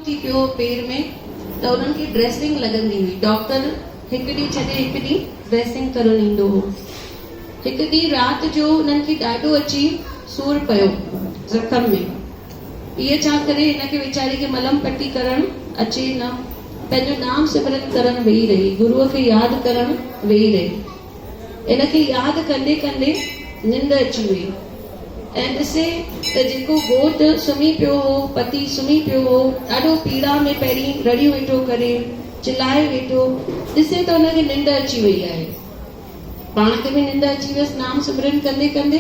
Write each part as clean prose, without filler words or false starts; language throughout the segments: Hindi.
थी पियो पेर में त उन्हनि खे ड्रेसिंग लॻंदी हुई। डॉक्टर हिकु ॾींहुं छॾे हिकु ॾींहुं ड्रेसिंग करणु ईंदो हो। हिकु ॾींहुं राति जो उन्हनि खे ॾाढो अची सूर पियो ज़ख़म में। इहे छा करे हिनखे वीचारी खे मलम पट्टी करणु अचे न, पंहिंजो नाम सिमरन करणु वेही रही, गुरूअ खे यादि करणु वेही रही। इनखे यादि कंदे कंदे निंड अची वई ऐं ॾिसे त जेको घोट सुम्ही पियो हो, पति सुम्ही पियो हो, ॾाढो पीड़ा में पहिरीं रड़ियूं वेठो करे, चिल्लाए वेठो, ॾिसे त हुनखे निंड अची वई आहे। पाण खे बि निंड अची वियसि नाम सिमरन कंदे कंदे,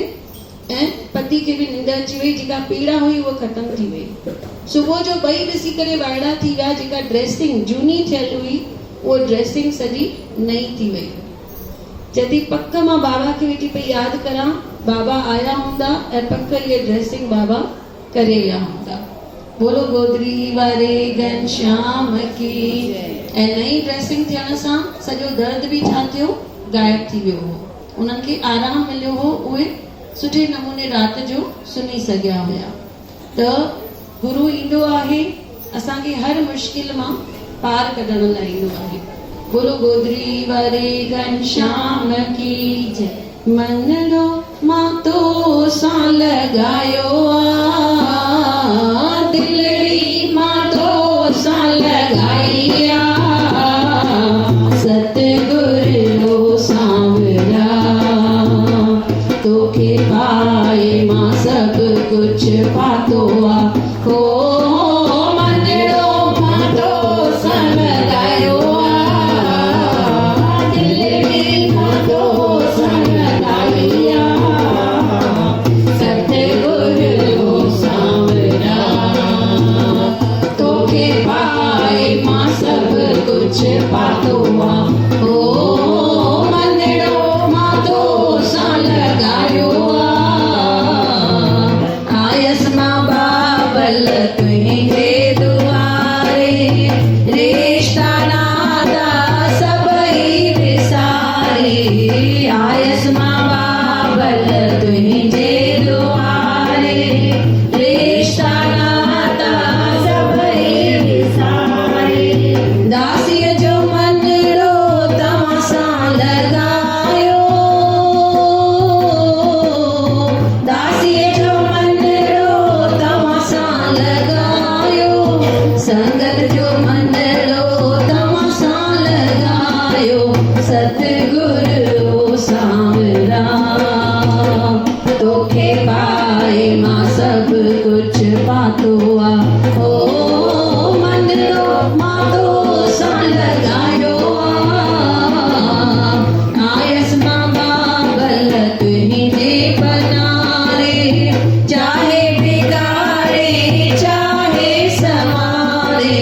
ऐं पति खे बि निंड अची वई। जेका पीड़ा हुई उहा ख़तम थी वई। सुबुह जो ॿई ॾिसी करे वाइड़ा थी विया। जेका ड्रेसिंग झूनी थियल हुई उहा ड्रेसिंग सॼी नई थी वई। जॾहिं पक मां बाबा खे वेठी पई यादि करां, बाबा आया हूंदा ऐं पक इहे ड्रेसिंग बाबा करे विया हूंदा। बोलो गोदरी वारे घनश्याम की। ऐं नई ड्रेसिंग थियण सां सॼो दर्द बि छा थियो, गायब थी वियो हो। उन्हनि खे आराम मिलियो हो, उहे सुठे नमूने राति जो सुम्ही सघिया हुया। त गुरु ईंदो आहे असांखे हर मुश्किल मां पार कढण लाइ ईंदो आहे। बोलो गोदरी वारे घनश्याम की जय। मनड़ो मां तो सां लॻायो आ, दिलड़ी मां तो सां लॻाई आ, सतगुरु सांवरा तोखे पाए मां सब कुछ पातो आ। हो मनड़ो मां तो सां लॻायो आ, दिलड़ी मां तो सां लॻाई आ, सतगुरु सांवरा तोखे पाए मां सब कुछ पातो आ। हो मनड़ो मां तो सां लॻायो आ, आयस मां बाबल तुंहिंजे दुआरे, रिश्ता नाता सभई विसारे, आयस मां बाबल तुंहिंजे दुआरे, रिश्ता नाता सभई विसारे, दासीअ जो मनड़ो तव्हां सां लॻायो, दासीअ जो मनड़ो तव्हां सां लॻायो, संगत जो मनड़ो तव्हां सां लॻायो, सतगुरु सांवरा तोखे पाए मां सब कुछ पातो आ। हो मनड़ो मां तो सां लॻायो आ, आयस मां बाबल तुंहिंजे पनारे, चाहे बिगाड़े चाहे संवारे,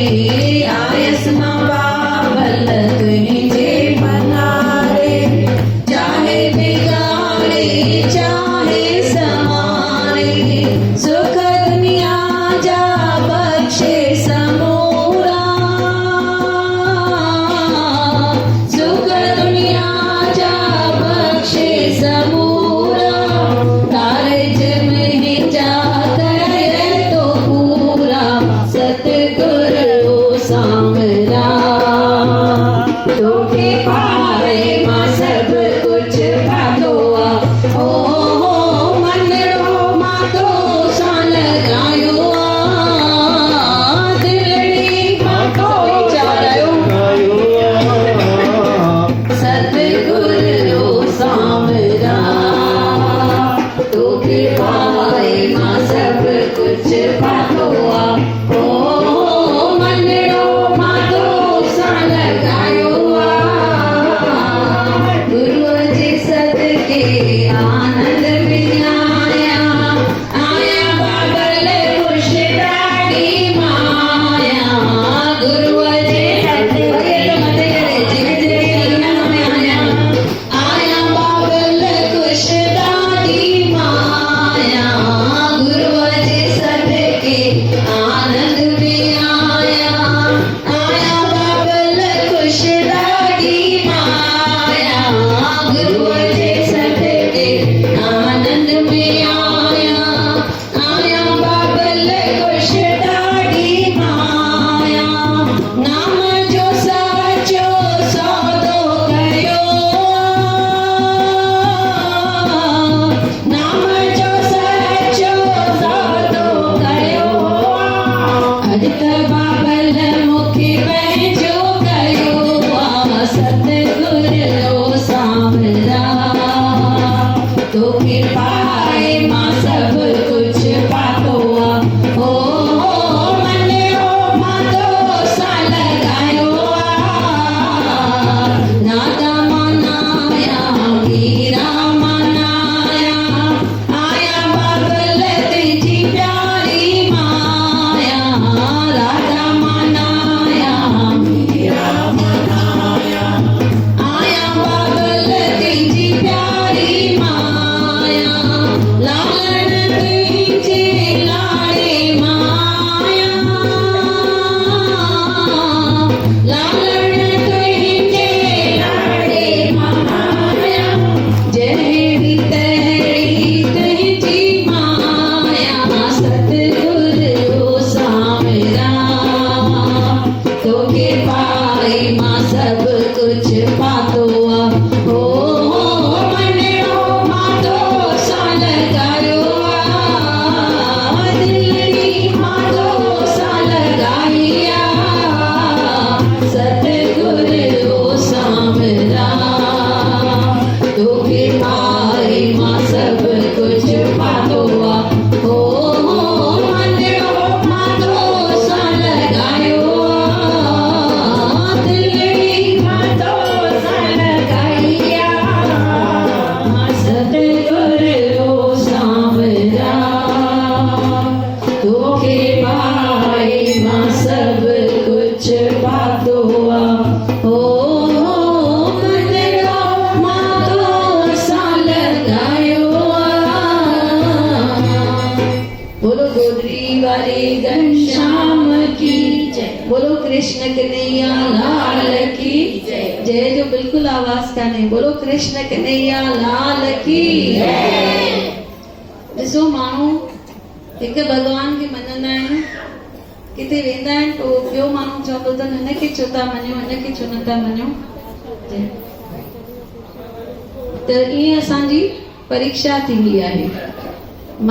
चित बाबल मुखे पंहिंजो कयो आ सतगुरु सांवरा तोखे पाए मां सब कुछ पातो आ ओ मन्यो मां तो सा लगायो आ राधा मनाया मीरा मनाया आया बाबल तुझी प्यारी माया राधा मनाया मीरा मनाया आया बाबल तुझी प्यारी माया लालन तुझे लाड़े माया लालन तुझे लाड़े माया जहरी तहरी तुझी माया सतगुरु सांवरा तोखे पाए मां सब कुछ पातो आ ओ मन्यो मां तो सा लगायो आ दिलड़ी मां तो सा लगाई आ सतगुरु सांवरा तोखे पाए मां सब कुछ पातो आ ओ मन्यो मां तो सा लगायो आ दिलड़ी मां तो सा लगाई आ सतगुरु सांवरा तोखे पाए मां सब कुछ पातो आ ओ मन्यो मां तो सा लगायो आ बोलो गोदरी वाले घनश्याम की जय बोलो कृष्ण कन्हैया लाल की जय जय जो बिल्कुल आवाज कान्हे बोलो कृष्ण कन्हैया लाल की जय ॾिसो माण्हू हिकु भॻवान खे मञंदा आहिनि किथे वेंदा आहिनि पोइ ॿियो माण्हू चवंदो अथनि हिनखे छो था मञो हिनखे छो नथा मञो त ईअं असांजी परीक्षा थींदी आहे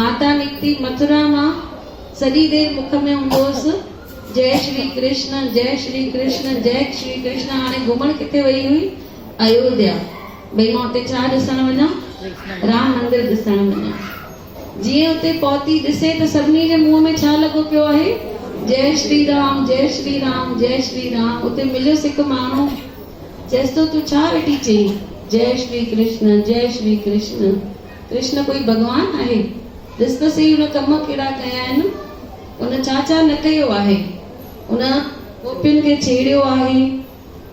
माता निकिती मथुरा मां सॼी देरि मुख में हूंदोसि जय श्री कृष्ण जय श्री कृष्ण जय श्री कृष्ण हाणे घुमण किथे वई हुई अयोध्या भई मां हुते छा ॾिसण वञा राम मंदिर ॾिसण वञा जीअं हुते पहुती ॾिसे त सभिनी जे मुंहं में छा लॻो पियो आहे जय श्री राम जय श्री राम जय श्री राम उते मिलियोसि हिकु माण्हू चएसि थो तूं छा वेठी चई जय श्री कृष्ण कृष्ण कोई भॻवान आहे ॾिस त सही हुन कम कहिड़ा कया आहिनि उन छा छा न कयो आहे उन गोपियुनि खे छेड़ियो आहे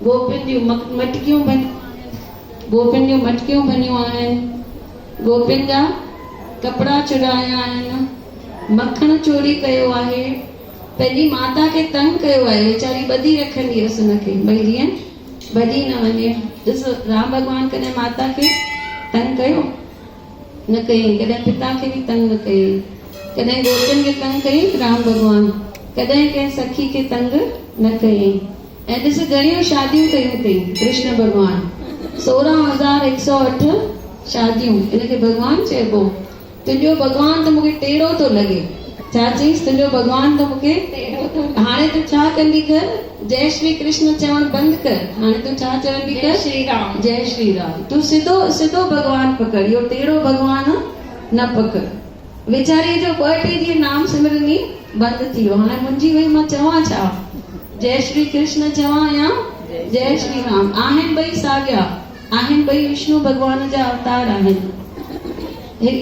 गोपियुनि जूं मटकियूं भनियूं आहिनि गोपियुनि जा कपिड़ा चुराया आहिनि मखण चोरी कयो आहे पंहिंजी माता खे तंग कयो आहे वीचारी ॿधी रखंदी हुअसि हुनखे भई जीअं भॼी न वञे ॾिस राम भॻवान कॾहिं माता खे तंग कयो न कयईं कॾहिं पिता खे बि तंग न कयईं कॾहिं गोपियुनि खे तंग कयईं राम भॻवान कॾहिं कंहिं सखी खे तंग न कयईं ऐं ॾिस घणियूं शादियूं कयूं अथई कृष्ण भॻवान 16,108 शादियूं इनखे भॻवान चइबो तुंहिंजो भॻवान त मूंखे टेढ़ो थो लॻे छा चईसि तुंहिंजो भॻवान त मूंखे हाणे तूं छा कंदी कर जय श्री कृष्ण चवण बंदि कर हाणे तूं छा चवंदी कर जय श्री राम तूं सिधो सिधो भॻवान पकड़ इहो टेढ़ो भॻवान न पकड़ वीचारी जो 2-3 ॾींहं नाम सिमरनी बंदि थी वियो हाणे मुंहिंजी वई मां चवां छा जय श्री कृष्ण चवां या जय श्री राम आहिनि ॿई साॻिया आहिनि ॿई विष्णु भॻवान जा अवतार आहिनि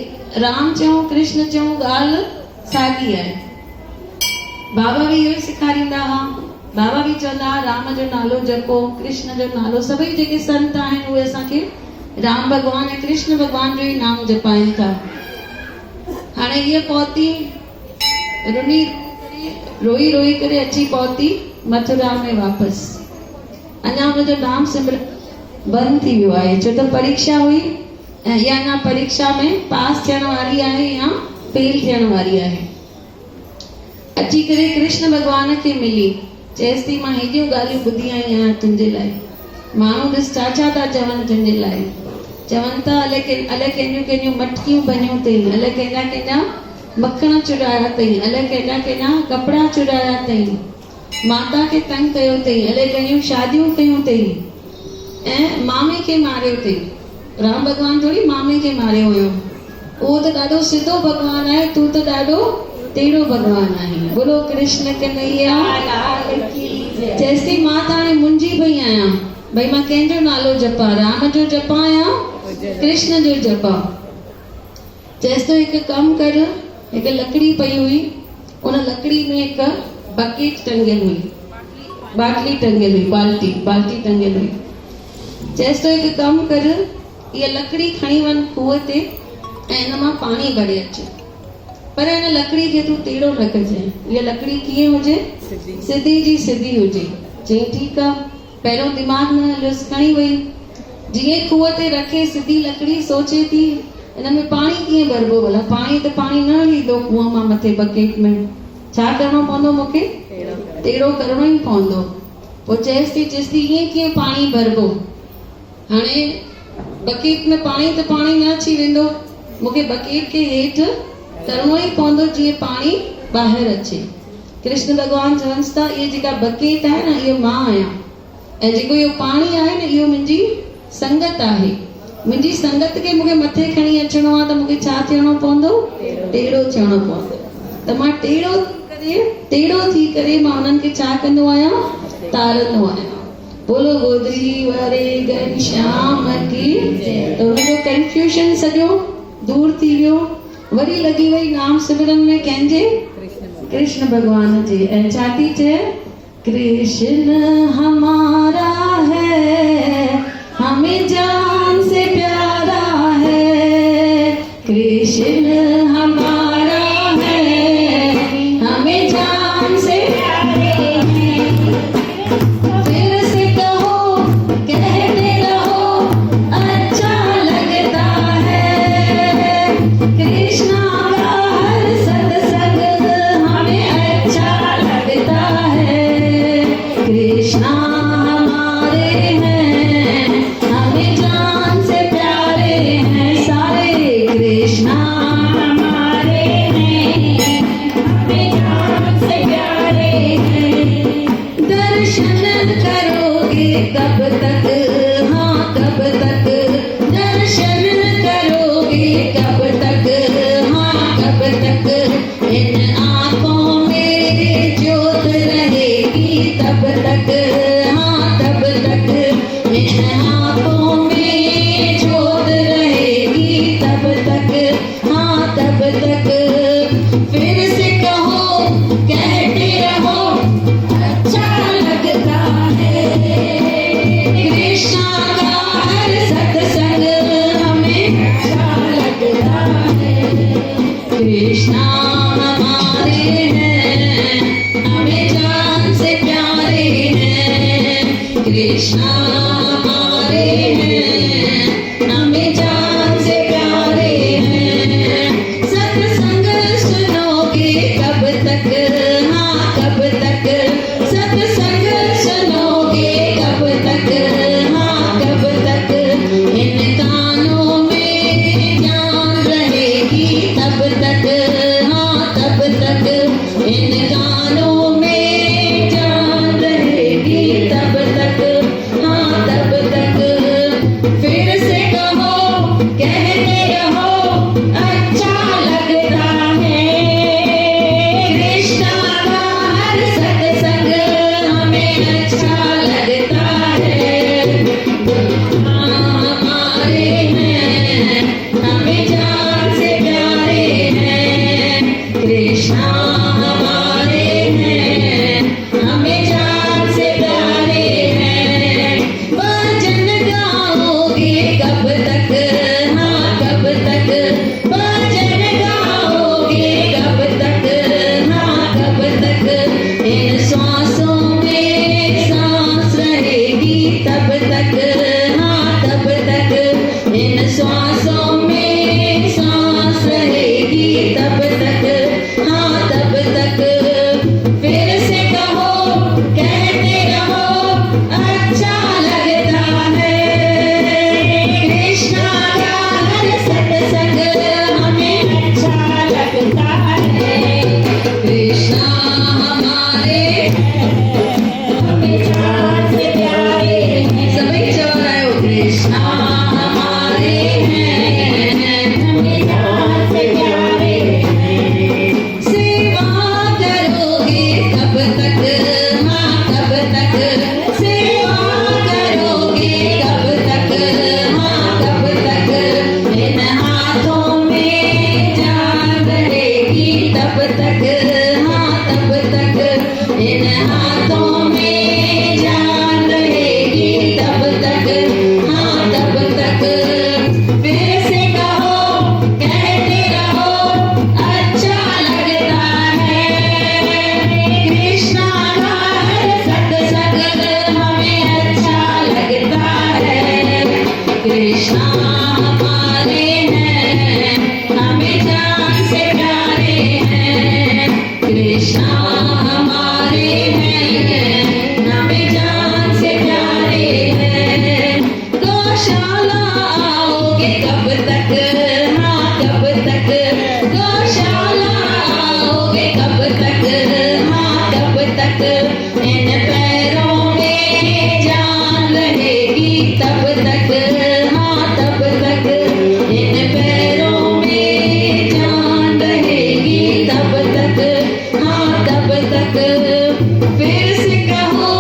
राम चऊं कृष्ण चऊं ॻाल्हि साॻी आहे बाबा बि इहो ई सेखारींदा हुआ बाबा बि चवंदा हुआ राम जो नालो जपो कृष्ण जो नालो सभई जेके संत आहिनि उहे असांखे राम भॻवान ऐं कृष्ण भॻवान जो ई नाम जपाइनि था हाणे हीअ पहुती रोई रोई करे अची पहुती मथुरा में वापसि अञा हुनजो नाम सिमरन बंदि थी वियो आहे छो त परीक्षा हुई ऐं इहा अञा परीक्षा में पास थियण वारी आहे या फेल थियण वारी आहे अची करे कृष्ण भॻवान खे मिली चएसि थी मां हेॾियूं ॻाल्हियूं ॿुधी आई आहियां तुंहिंजे लाइ माण्हू ॾिस छा छा था चवनि तुंहिंजे लाइ चवनि था अलाए कंहिंजूं मटकियूं बनियूं अथई अलाए कंहिंजा मक्खण चुराया अथई, अलाए केॾा केॾा कपिड़ा चुराया अथई, माता खे तंग कयो अथई, अलाए घणियूं शादियूं कयूं अथई, ऐं मामे खे मारियो अथई। राम भॻवान थोड़ी मामे खे मारियो हुयो, उहो त ॾाढो सिधो भॻवान आहे, तूं त ॾाढो टेढ़ो भॻवान आहे। बोलो कृष्ण कन्हैया लाल की जय। चएसि मां त हाणे मुंझी पई आहियां, भई मां कंहिंजो नालो जपां, राम जो जपां या कृष्ण जो जपां। चएसि तो हिकु कमु कर, हिकु लकड़ी पई हुई, उन लकड़ी में हिकु बकेट टंगियल हुई, बाटली टंगियल हुई, बाल्टी टंगियल हुई। चएसि तो हिकु कमु कर, इहा लकड़ी खणी वञ खूह ते ऐं इन मां पाणी भरे अच, पर हिन लकड़ी खे तूं टेढ़ो न कजांइ, इहा लकड़ी कीअं हुजे, सिधी जी सिधी हुजे। चई ठीकु आहे। पहिरियों दिमाग़ न हलियोसि, खणी वई, जीअं खूह ते रखे सिधी लकड़ी, सोचे थी इन में पाणी कीअं भरबो, भला पाणी त पाणी न ईंदो खूह मां मथे बकेट में, छा करिणो पवंदो, मूंखे टेढ़ो करिणो ई पवंदो। पोइ चएसि थी ईअं कीअं पाणी भरबो, हाणे बकेट में पाणी त पाणी न अची वेंदो, मूंखे बकेट खे हेठि करिणो ई पवंदो जीअं पाणी ॿाहिरि अचे। कृष्ण भॻवान चवनि था इहा जेका बकेट आहे न, इहो मां आहियां, ऐं जेको इहो पाणी आहे न, इहो मुंहिंजी संगत आहे। मुंहिंजी संगत खे मूंखे मथे खणी अचिणो आहे त मूंखे छा थियणो पवंदो, टेढ़ो थियणो पवंदो। त मां टेढ़ो थी करे मां उन्हनि खे छा कंदो आहियां, तारंदो आहियां। बोलो गोदरी वारे घनश्याम की। त हुनजो कंफ्यूजन सॼो दूर थी वियो, वरी लगी वई नाम सिमरन में कंहिंजे, कृष्ण भगवान जे। ऐं छा थी चए, कृष्ण हमारा है, हमें जान से प्यारा है, कृष्ण हमारा है, हमें जान से प्यारे हैं। फिर से कहो, कहते रहो, अच्छा लगता है, कृष्णा का हर सत्संग हमें अच्छा लगता है, कृष्णा हमारे हैं, हमें जान से प्यारे हैं, सारे कृष्णा हमारे हैं, हमें जान से प्यारे हैं। दर्शन करोगे कब तक, हाँ कब तक, दर्शन करोगे कब तक, हाँ कब तक, इन आंखों में ज्योत रहेगी तब तक, हाँ तब तक, इन आंखों में ज्योत रहेगी तब तक, हाँ तब तक। फिर से कहो, कहते रहो, अच्छा लगता है, कृष्णा का हर सत्संग हमें अच्छा लगता है, कृष्णा हमारे हैं, हमें जान से प्यारे हैं, कृष्णा हमारे हैं, हमें जान से प्यारे हैं। सत्संग सुनोगे कब तक, हाँ कब तक, सत्संग सुनोगे कब तक, हाँ कब तक, इन कानों में ज्ञान रहेगी तब तक, हाँ तब तक, इन कानों में ज्ञान रहेगी तब तक, हाँ हमें जान से प्यारे हैं। सभी चौरायो कृष्णा हमारे हैं, हमें जान से प्यारे हैं। सेवा करोगे कब तक, हाँ कब तक, सेवा करोगे कब तक, हाँ कब तक, इन हाथों में जान रहेगी तब तक, हाँ तब तक, इन हाथों में जान रहेगी तब तक, हाँ तब तक। फिर से कहो, कहते रहो, अच्छा लगता है कृष्णा का हर सत्संग, हमें अच्छा लगता है। कृष्णा हमारे हैं, हमें जान से प्यारे हैं। कृष्णा हमारे हैं, हमें जान से प्यारे हैं। गौशाला आओगे कब तक, हाँ कब तक, गौशाला आओगे कब तक, हाँ कब तक, इन पैरों में जान रहेगी तब तक, हाँ तब तक, इन पैरों में जान रहेगी तब तक, हाँ तब तक। फिर से कहो,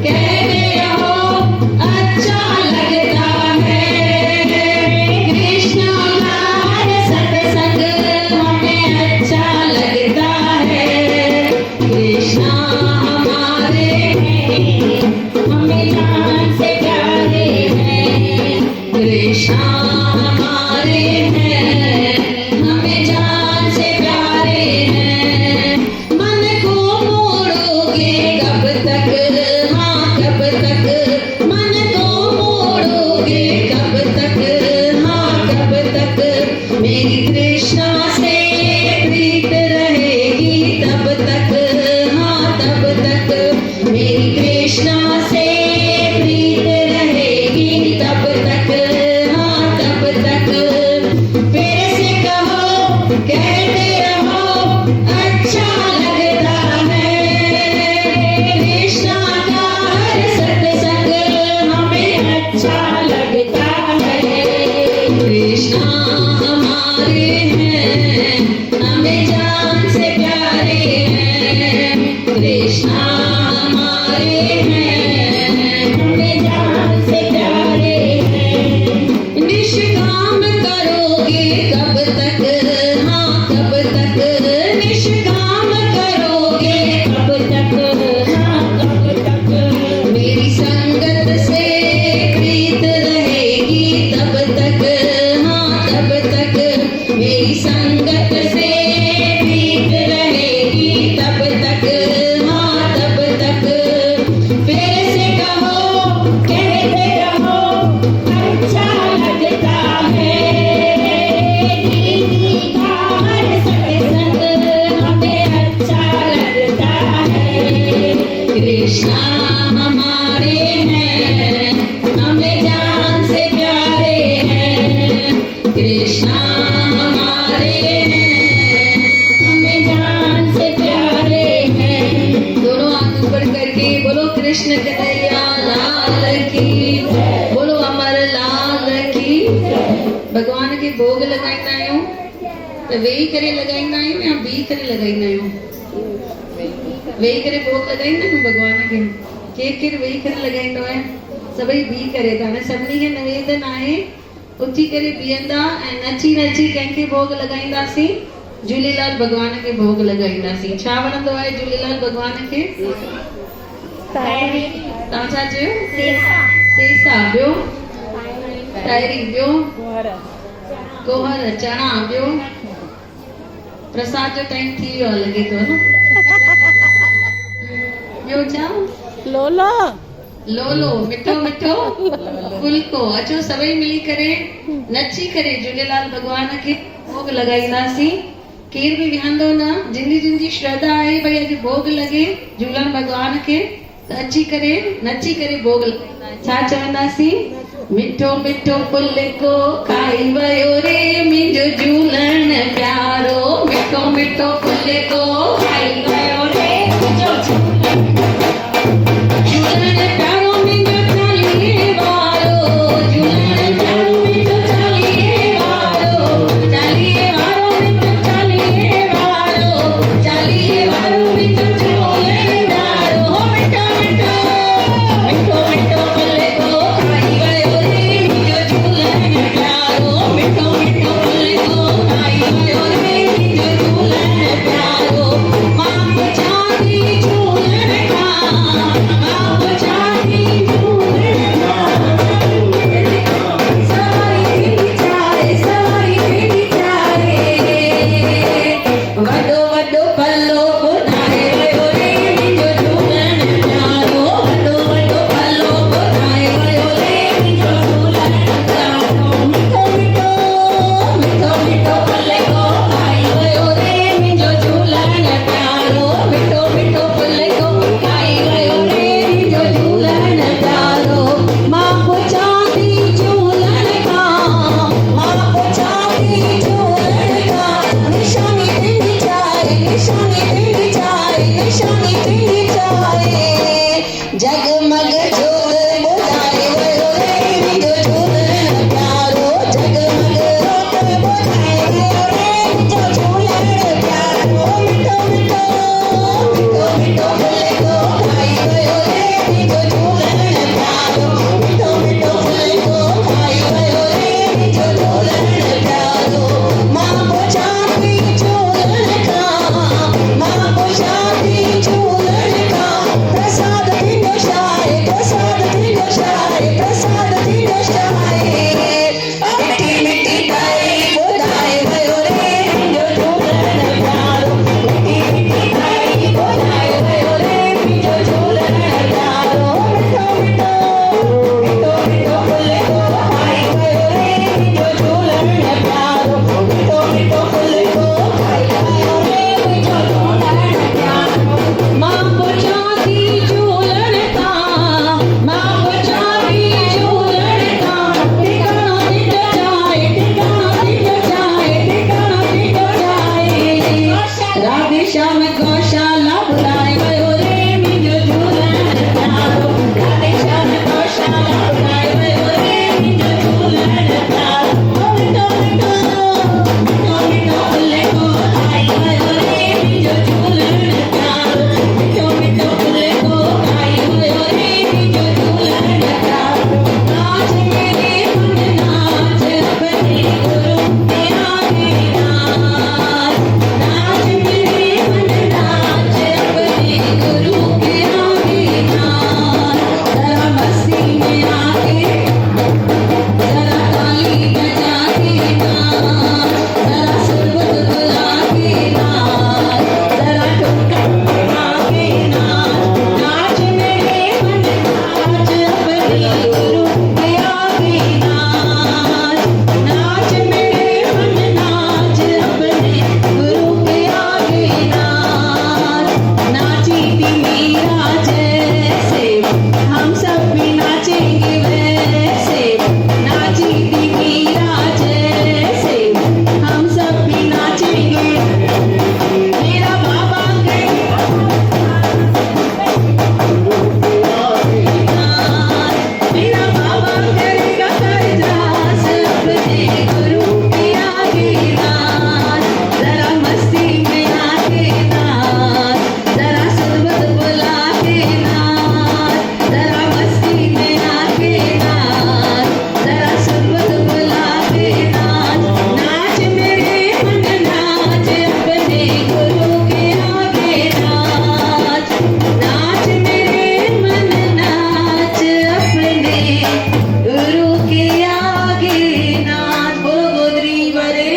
कहते रहो, अच्छा लगता है कृष्णा का हर सत्संग, हमें अच्छा लगता है। कृष्णा हमारे हैं, हमें जान से प्यारे हैं। कृष्णा हमारे हैं, हमें जान से प्यारे हैं। मन को मोड़ोगे कब तक, हाँ कब तक, मन को मोड़ोगे कब तक, हाँ कब तक, मेरी कृष्णा से प्रीत रहेगी तब तक, हाँ तब तक, मेरी कृष्णा से प्रीत रहेगी तब तक, हाँ तब तक। फिर से कहो, कहते रहो, अच्छा लगता है कृष्णा का हर सत्संग, हमें अच्छा लगता है। कृष्णा हमारे हैं, हमें जान से प्यारे हैं। कृष्णा हमारे हैं, हमें जान से प्यारे हैं। निष्काम करोगे कब तक, हाँ कब तक, निष्काम करोगे कब तक, हाँ कब तक, मेरी संगत से प्रीत रहेगी तब तक, हाँ तब तक, मेरी संगत से प्रीत रहेगी तब तक, हाँ तब तक। फिर से कहो, कहते रहो, अच्छा लगता है दीदी का हर सत्संग, हमें अच्छा लगता है। कृष्णा हमारे हैं, हमें जान से प्यारे हैं। कृष्णा हमारे हैं, हमें जान से प्यारे हैं। दोनों हाथ ऊपर करके बोलो कृष्ण कन्हैया लाल की, बोलो अमर लाल की। भगवान के भोग लगाईंदा आहियूं त वेही करे लगाईंदा आहियूं या बीह करे लगाईंदा आहियूं? वेही करे भोग लगाईंदा आहियूं भगवान खे। केरु केरु वेही करे लगाईंदो आहे? सभई बीह करे था। हाणे सभिनी खे निवेदन आहे उथी करे बीहंदा ऐं नची नची कंहिंखे भोग लगाईंदासीं? झूलेलाल भगवान खे भोग लगाईंदासीं। छा वणंदो आहे झूलेलाल भगवान खे? तव्हां छा चयो? सेसा। ॿियो? ताहिरी। ॿियो? कोहर चणा। ॿियो? प्रसाद जो टाइम थी वियो आहे लॻे थो न। ॿियो छा? लोलो लोलो मिठो मिठो फुल्को। अचो सभई मिली करे नची करे झूलेलाल भगवान खे भोग लगाईंदासीं। केर बि विहंदो न। जिंजी जिंजी श्रद्धा आहे भई अॼु भोग लॻे झूलण भगवान खे त अची करे नची करे भोग लगाईंदासीं। छा चवंदासीं? मिठो मिठो फुल्को खाई वयो रे मुंहिंजो झूलण प्यारो। मिठो मिठो फुल्को खाई वयो रे मुंहिंजो झूलण जगमग जोत बुझाए वयो रे जो झूलन प्यारो जगमग जोत बुझाए वयो रे जो झूलन प्यारो मिठो मिठो मिठो मिठो फुल को खाई वयो रे जो झूलन प्यारो मिठो मिठो फुल को खाई वयो रे जो झूलन प्यारो मां पोछाती झूलन का मां पोछाती झूलन का प्रसाद दिनो शाय प्रसाद दिनो शाय प्रसाद दिनो शाय मिठी मिठी ताई बोधाए भयो रे जो झूलन प्यारो मिठी मिठी ताई बोधाए भयो रे जो झूलन प्यारो मिठो मिठो मिठो मिठो फुल को खाई भयो रे जो झूलन प्यारो मिठो मिठो फुल को खाई भयो रे जो झूलन प्यारो मां पोछाती झूलन का मां पोछाती झूलन का ठिकाना दिनो जाए ठिकाना दिनो जाए ठिकाना दिनो जाए राधे श्याम गौशाला बुलाए भयो रे जो झूलन प्यारो राधे श्याम गौशाला बुलाए भयो रे जो झूलन प्यारो मिठो मिठो मिठो मिठो फुल को खाई भयो रे जो झूलन प्यारो मिठो मिठो फुल को खाई भयो रे जो झूलन प्यारो नाच मेरे मन नाच अपने गुरु के आगे नाच नाच मेरे मन नाच अपने गुरु के आगे नाच जरा मस्ती में आके जरा ताली बजा के नाच जरा सुर बुला के नाच जरा ठुमका लगा के नाच नाच मेरे मन नाच अपने गुरु के आगे नाच नाच मेरे मन नाच अपने गुरु के आगे नाच नाची थी मीरा जैसे हम सब भी नाचेंगे वैसे नाची थी मीरा जैसे हम सब भी नाचेंगे मेरा बाबा मेरा बाबा करेगा करदास अपने गुरु के आगे नाच जरा मस्ती में आके नाच जरा सुरबत बुला के नाच जरा मस्ती में आके नाच जरा सुरबत बुला के नाच नाच मेरे मन नाच अपने गुरु के आगे नाच नाच मेरे मन नाच अपने गुरु के आगे नाच बोलो गोदरी वारे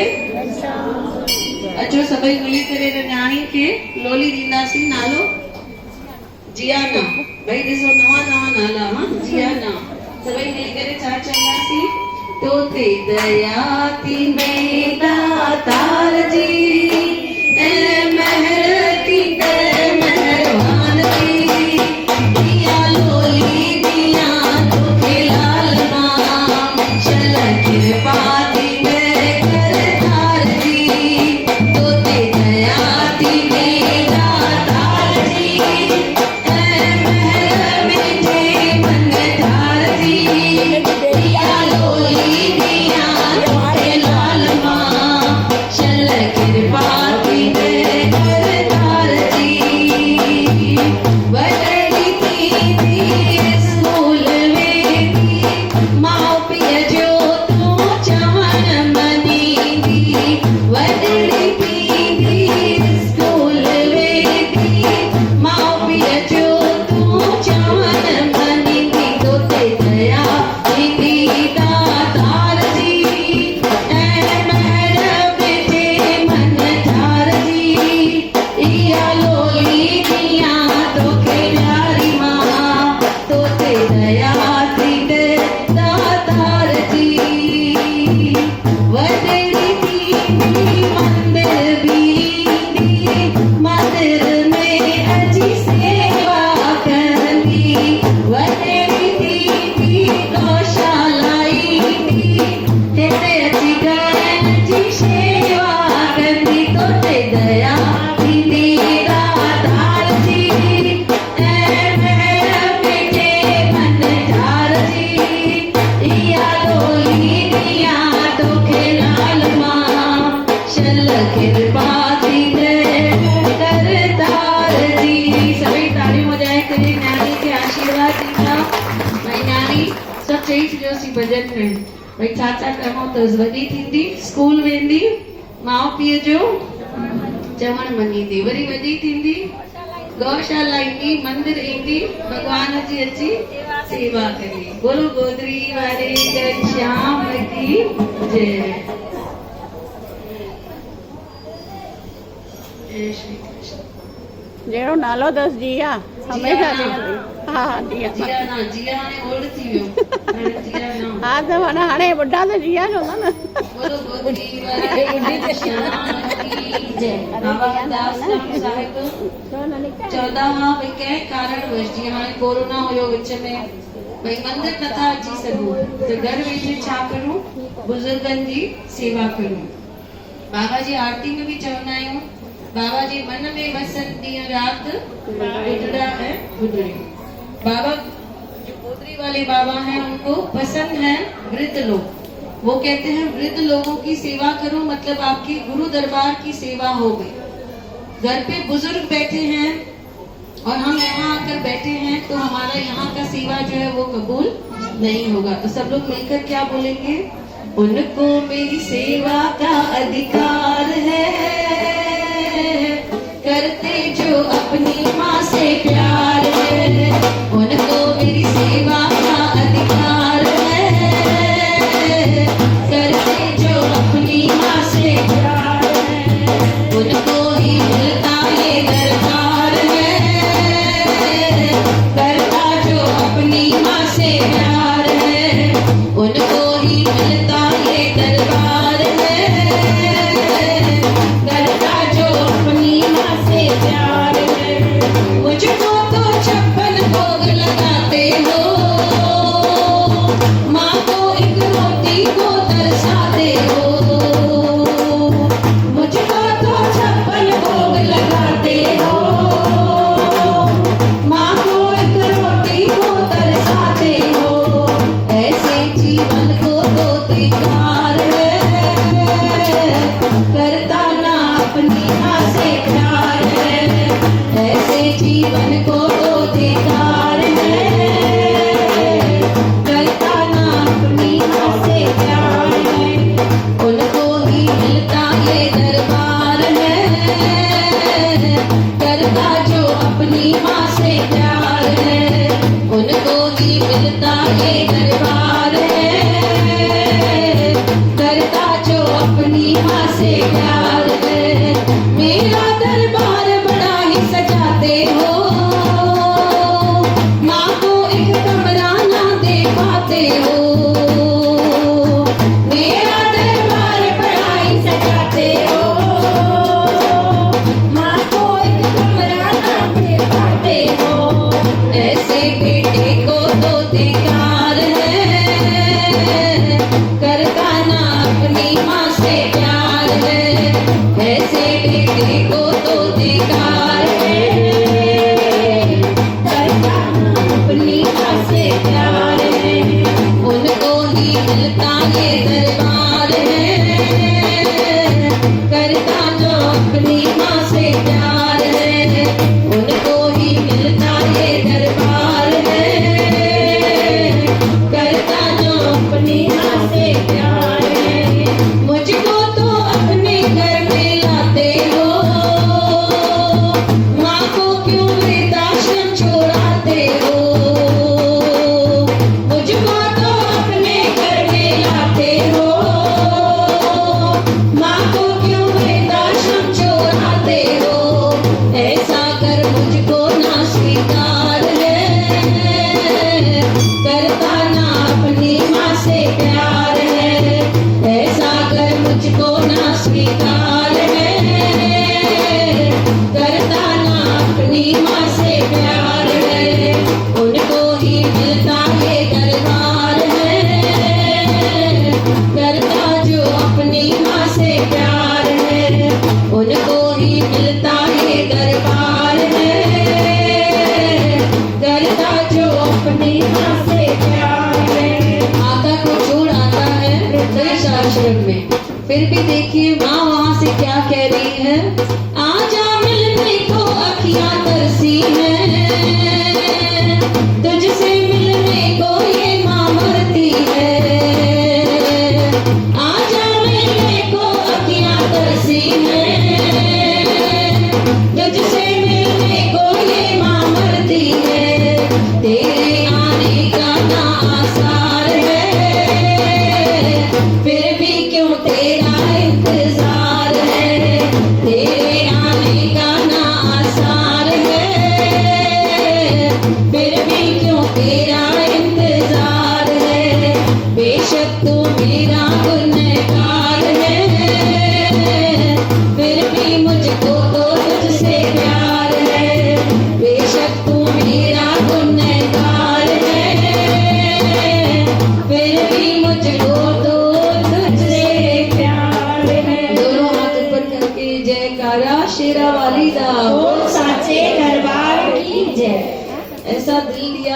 अचो सभई मिली करे न्याणी खे लोली ॾींदासीं नालो जियाना भई ॾिसो नवां नवां नाला हा जियाना सभई मिली करे छा चवंदासीं तो ते दया थी बेदा तार जी ए महर थी ते मेहरबान थी दिया लोली दिया तो लाल मां चल कृपा थी मेरे करतार जी तो ते दया थी बेदा तार जी ए महर में जे मन धार जी दिया लोली दिया तो लाल मां दीदा भाई न्याणी सभु चई छॾियोसीं भॼन में भाई छा छा करिणो अथसि। वॾी थींदी स्कूल वेंदी माउ पीउ जो चवण मञींदी, वरी वॾी थींदी गौशाला ईंदी, मंदिर ईंदी, भगवान जी अची सेवा कंदी। बोलो गोदरी वारे घनश्याम की जय। जय श्री कृष्ण। जहिड़ो नालो अथसि जिया हमेशा हा जिया जिया ना जिया हाणे ओल्ड थी वियो हाणे जिया ना हा त माना हाणे बुढा त जिया चवंदा न। बोलो गोदरी वारे घनश्याम की जय। बाबा दास साहिब 14 भई कंहिं कारणवश जीअं हाणे कोरोना हुयो विच में भई मंदिर नथा अची सघूं त घर वेठे छा करूं बुजुर्गनि जी सेवा करूं। बाबा जी आरती में भी चवंदा आहियूं बाबा जी मन में वसन ॾींहं राति बुढ़ड़ा है बुढ़ड़ी। बाबा जो गोदरी वाले बाबा हैं उनको पसंद है वृद्ध लोग। वो कहते हैं वृद्ध लोगों की सेवा करो मतलब आपकी गुरु दरबार की सेवा हो गई। घर पे बुजुर्ग बैठे हैं और हम यहाँ आकर बैठे हैं तो हमारा यहाँ का सेवा जो है वो कबूल नहीं होगा। तो सब लोग मिलकर क्या बोलेंगे, उनको मेरी सेवा का अधिकार है, करते जो अपनी माँ से प्यार है। उनको मेरी सेवा का अधिकार है, करते जो अपनी माँ से प्यार है। उनको ही मिलता ये दरबार है, करता जो अपनी माँ से प्यार है। उनको ही मिलता ये दरबार है, करता जो अपनी माँ से प्यार है। मुझको तो 56 भोग लगाते हो, माँ को एक रोटी को तरसाते हो। मुझको तो 56 भोग लगाते हो, माँ को एक रोटी को तरसाते हो। ऐसे जीवन को तो धिक्कार है, करता ना अपनी माँ से प्यार है। ऐसे जीवन को तो धिक्कार है, करता ना अपनी माँ से प्यार है। उनको ही मिलता ये दरबार है, करता जो अपनी माँ से प्यार है। उनको ही मिलता ये दरबार है, करता जो अपनी माँ से प्यार है। मेरा दरबार बड़ा ही सजाते हो, माँ को एक कमरा ना दे पाते हो। मेरा दरबार बड़ा ही सजाते हो, माँ को एक कमरा ना दे पाते हो। ऐसे बेटे को तो धिक्कार है, करता ना अपनी माँ से प्यार है। ऐसे बेटे को तो धिक्कार है, करता ना अपनी माँ से प्यार है। उनको ही मिलता ये दरबार है, करता जो अपनी माँ से प्यार है। उनको ही मिलता ये दरबार है, करता जो अपनी माँ से प्यार है। मुझको तो अपने घर में लाते हो, माँ को क्यों वृद्धाश्रम छोड़ाते हो। मुझको तो अपने घर में लाते हो, माँ को क्यों वृद्धाश्रम छोड़ाते हो। ऐसा कर मुझको ना स्वीकार है, करता ना अपनी माँ से प्यार है। ऐसा कर मुझको ना स्वीकार है, करता ना अपनी माँ से प्यार है। उनको ही मिलता ये दरबार है, करता जो अपनी माँ से प्यार है। उनको ही मिलता ये दरबार है, करता जो अपनी माँ से प्यार है। माता को छोड़ आता है वृद्धाश्रम में, फिर भी देखिए माँ वहाँ से क्या कह रही है, आजा मिलने को अखियाँ तरसी है, तुझसे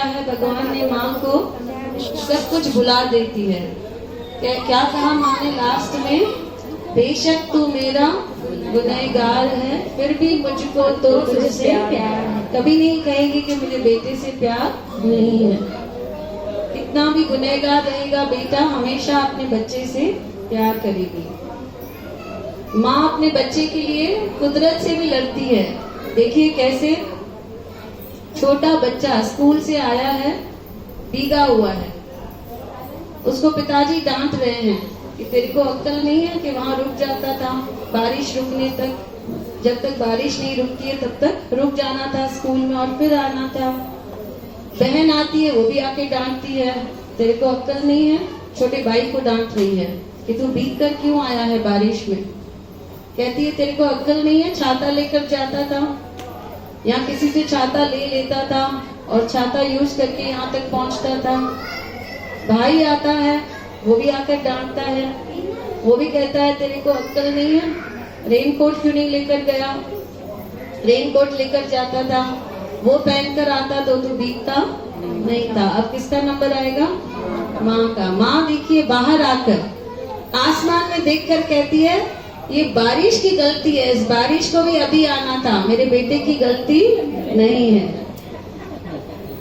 है भगवान ने माँ को सब कुछ भुला देती है। क्या कहा माँ ने लास्ट में? बेशक तू मेरा गुनहगार है फिर भी मुझको तो तुझसे प्यार है। कभी नहीं कहेगी कि मुझे बेटे से प्यार नहीं है। कितना भी गुनहगार रहेगा बेटा, हमेशा अपने बच्चे से प्यार करेगी। माँ अपने बच्चे के लिए कुदरत से भी लड़ती है। देखिए कैसे, छोटा बच्चा स्कूल से आया है, भीगा हुआ है, उसको पिताजी डांट रहे हैं कि तेरे को अक्ल नहीं है कि वहां रुक जाता था बारिश रुकने तक, जब तक बारिश नहीं रुकती है तब तक रुक जाना था स्कूल में और फिर आना था। बहन आती है, वो भी आके डांटती है, तेरे को अक्ल नहीं है। छोटे भाई को डांट रही है कि तू भीग कर क्यों आया है बारिश में। कहती है तेरे को अक्ल नहीं है, छाता लेकर जाता था, यहाँ किसी से छाता ले लेता था और छाता यूज करके यहाँ तक पहुंचता था। भाई आता है, वो भी आकर डांटता है, वो भी कहता है तेरे को अक्ल नहीं है, रेनकोट क्यों नहीं लेकर गया, रेनकोट लेकर जाता था, वो पहनकर आता तो तू भीगता नहीं था। अब किसका नंबर आएगा? माँ का। माँ देखिए बाहर आकर आसमान में देखकर कहती है ये बारिश की गलती है, इस बारिश को भी अभी आना था, मेरे बेटे की गलती नहीं है।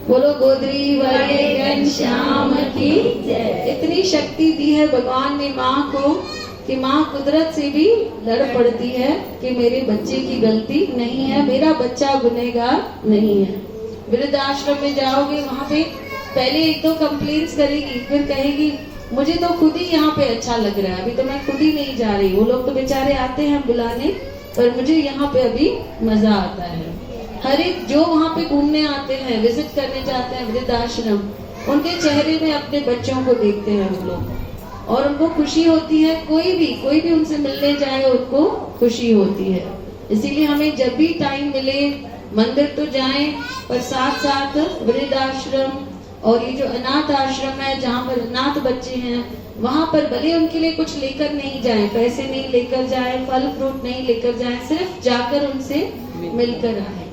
बोलो गोदरी वाले घनश्याम की जय। इतनी शक्ति दी है भगवान ने माँ को कि माँ कुदरत से भी लड़ पड़ती है कि मेरे बच्चे की गलती नहीं है, मेरा बच्चा गुनहगार नहीं है। वृद्ध आश्रम में जाओगे, वहां पे पहले एक दो कंप्लेंट्स करेगी, फिर कहेगी मुझे तो खुद ही यहाँ पे अच्छा लग रहा है, अभी तो मैं खुद ही नहीं जा रही। वो लोग तो बेचारे आते हैं बुलाने, पर मुझे यहाँ पे अभी मजा आता है। हर एक जो वहाँ पे घूमने आते हैं, विजिट करने जाते हैं वृद्धाश्रम, उनके चेहरे में अपने बच्चों को देखते हैं वो लोग और उनको खुशी होती है। कोई भी उनसे मिलने जाए उनको खुशी होती है। इसीलिए हमें जब भी टाइम मिले मंदिर तो जाएं, पर साथ साथ वृद्धाश्रम और ये जो अनाथ आश्रम है जहाँ पर अनाथ बच्चे हैं, वहां पर भले उनके लिए कुछ लेकर नहीं जाए, पैसे नहीं लेकर जाए, फल फ्रूट नहीं लेकर जाए, सिर्फ जाकर उनसे मिलकर आए।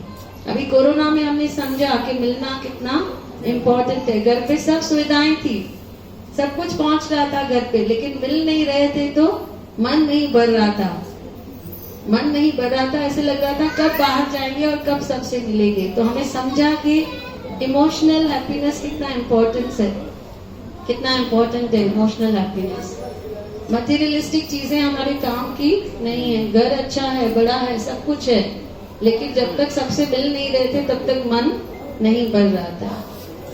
अभी कोरोना में हमने समझा कि मिलना कितना इम्पोर्टेंट है। घर पे सब सुविधाएं थी, सब कुछ पहुंच रहा था घर पे, लेकिन मिल नहीं रहे थे तो मन नहीं भर रहा था, मन नहीं भर रहा था। ऐसे लग रहा था कब बाहर जाएंगे और कब सबसे मिलेंगे। तो हमें समझा कि इमोशनल हैप्पीनेस कितना इम्पोर्टेंस है, कितना इम्पोर्टेंट है इमोशनल हैप्पीनेस। मटेरियलिस्टिक चीजें हमारे काम की नहीं है। घर अच्छा है, बड़ा है, सब कुछ है, लेकिन जब तक सबसे मिल नहीं रहे थे तब तक मन नहीं भर रहा था।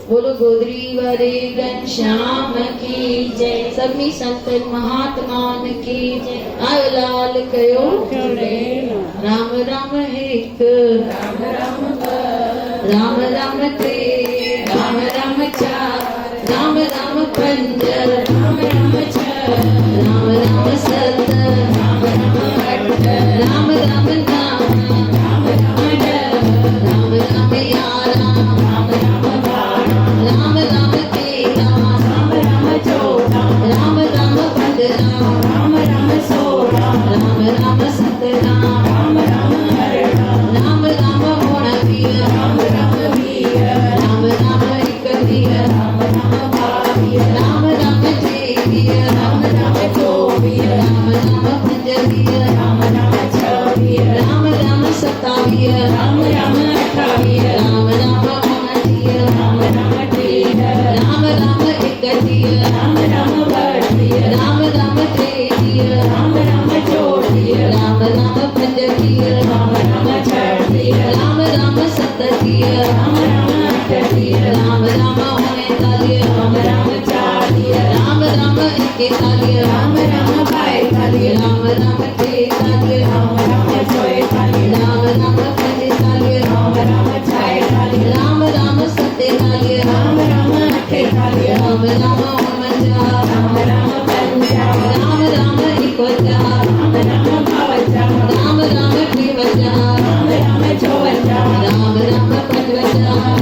बोलो गोदरी वाले घनश्याम की जय। सभी संतन महात्मान की जय। आयो लाल कयो राम राम एक, राम राम राम राम ते, राम राम चार, राम राम पंज, राम राम छह, राम राम सत, राम राम अठ, राम राम नाम, राम राम डर, राम राम यारा, राम राम बारह, राम राम तेरह, राम राम चौदह, राम राम पंद्रह, राम राम सोलह, राम राम सत्रह, राम राम अठारह, राम राम उन्नीस, राम राम बीस, राम राम इक्कीस, राम राम बाईस, राम राम तेईस, राम राम चौबीस, राम राम पच्चीस, राम राम छब्बीस, राम राम सत्ताईस, राम राम अट्ठाईस, राम राम उनतीस, राम राम तीस, राम राम इकतीस, राम राम बत्तीस, राम राम तैंतीस, राम राम चौंतीस, राम राम पच्चीस, राम राम छत्तीस, राम राम सत्तीस, राम राम अड़तीस, राम राम उनतालीस, राम राम चालीस, राम राम इकतालीस, राम राम बाईतालीस, राम राम तैतालीस, राम राम चौतालीस, राम राम पैंतालीस, राम राम छयालीस, राम राम सत्तालीस, राम राम अट्ठालीस, राम राम उनचास, राम राम पंचास, राम राम इकपचास, राम राम बावनचास, राम राम तिरपचास, राम राम चौवनचास, राम राम पचपचास,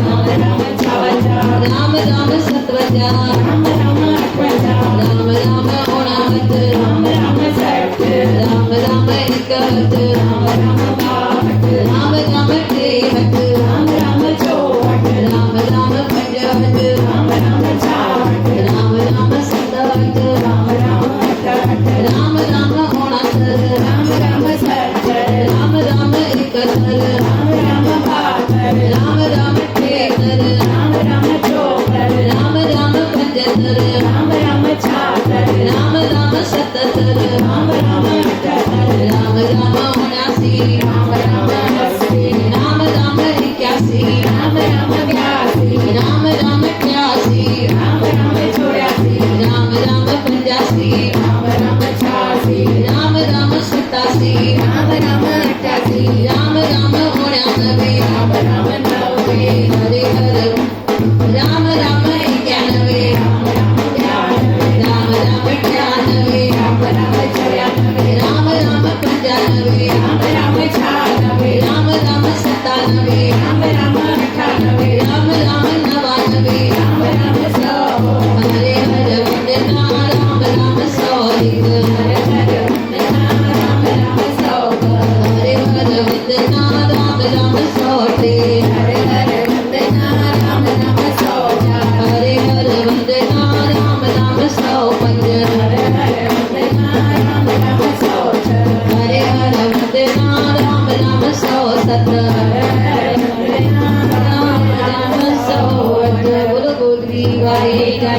राम राम छप्पनचास, राम राम सत्तरपचास, राम राम अठपचास, राम राम उनहत्तर, राम राम साठ, राम राम इकहत्तर, राम राम बासठ, राम राम तिरसठ, राम राम चौसठ, राम राम पंचहत्तर,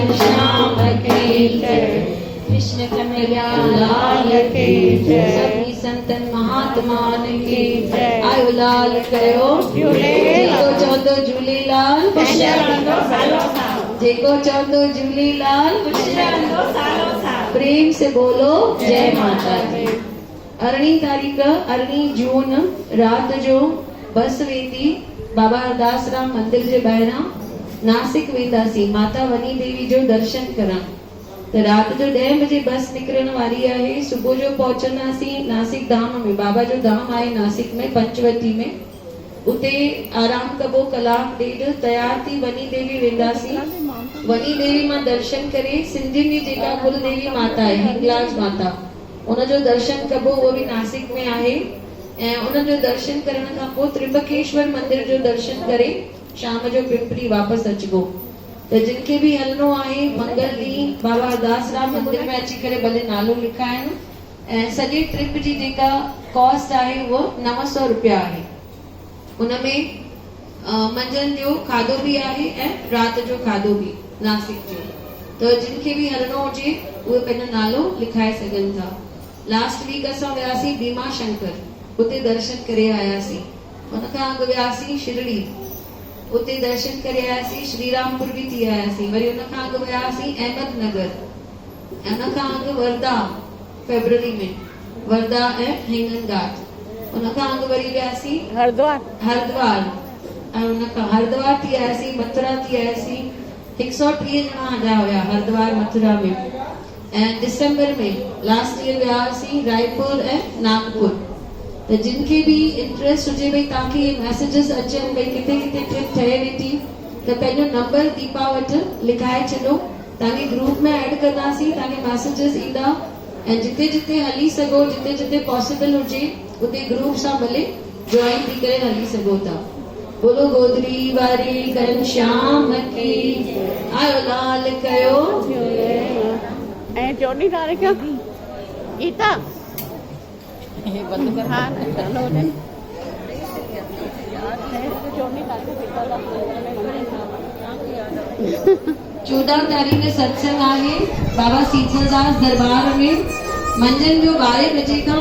घनश्याम की जय, कृष्ण कन्हैया लाल की जय, सभी संतन महात्मान की जय। आयो लाल कयो जेको चवंदो झूलेलाल ख़ुशि रहंदो सालो साल। जेको चवंदो झूलेलाल ख़ुशि रहंदो सालो साल। प्रेम से बोलो जय माता दी। 18 तारीख़ 18 जून रात जो बस वेंदी बाबा अरदासराम मंदिर जे ॿाहिरां नासिक वेंदासीं माता वनी देवी जो दर्शन करण। त रात जो 10 बजे बस निकिरण वारी आहे। सुबुह जो पहुचंदासीं नासिक धाम में। बाबा जो धाम आहे नासिक में पंचवटी में। उते आराम कबो कलाक ॾेढ तयार थी वनी देवी वेंदासीं। वनी देवी मां दर्शन करे सिंधियुनि जी जेका कुल देवी माता आहे हिंगलाज माता उनजो दर्शन कबो। उहो बि नासिक में आहे ऐं उनजो दर्शन करण खां पोइ त्रिंबकेश्वर मंदिर जो दर्शन करे शाम जो पिंपरी वापसि अचिबो। त जिनखे बि हलणो आहे मंगल ॾींहुं बाबा अरदासराम मंदिर में अची करे भले नालो लिखाइनि। ऐं सॼे ट्रिप जी जेका कॉस्ट आहे उहो 900 रुपया आहे। उनमें मंझंदि जो खाधो बि आहे ऐं राति जो खाधो बि नासिक जो। त जिनखे बि हलणो हुजे उहे पंहिंजो नालो लिखाए सघनि था। लास्ट वीक असां वियासीं भीमा शंकर, उते दर्शन करे आयासीं। उनखां अॻु वियासीं शिरडी, उते दर्शन करे आयासीं। श्रीरामपुर बि थी आयासीं। वरी उनखां अॻु वियासीं अहमदनगर, उनखां अॻु वर्धा फेब्रुअरी में, वर्धा ऐं हिंगनघाट। उनखां अॻु वरी वियासीं हरिद्वार ऐं उनखां हरिद्वार थी आयासीं, मथुरा थी आयासीं। 130 ॼणा हलिया हुया हरिद्वार मथुरा में। ऐं दिसंबर में लास्ट ईयर वियासीं रायपुर ऐं नागपुर। त जिनखे बि इंट्रस्ट हुजे भई तव्हांखे मैसेजेस अचनि भई किथे किथे ट्रिप ठहे वेठी त पंहिंजो नंबर दीपा वटि लिखाए छॾो। तव्हांखे ग्रुप में ऐड कंदासीं, तव्हांखे मैसेजेस ईंदा। ऐं जिते जिते हली सघो, जिते जिते पॉसिबल हुजे उते ग्रुप सां भले जॉइन थी करे हली सघो था। बोलो गोदरी वारी घनश्याम की आयो लाल कयो। ऐं 14 तारीख़ गीता हाँ चलो 14 तारीख़ सत्संग आहे बाबा सीतलदास दरबार में। मंझंदि जो 12 बजे खां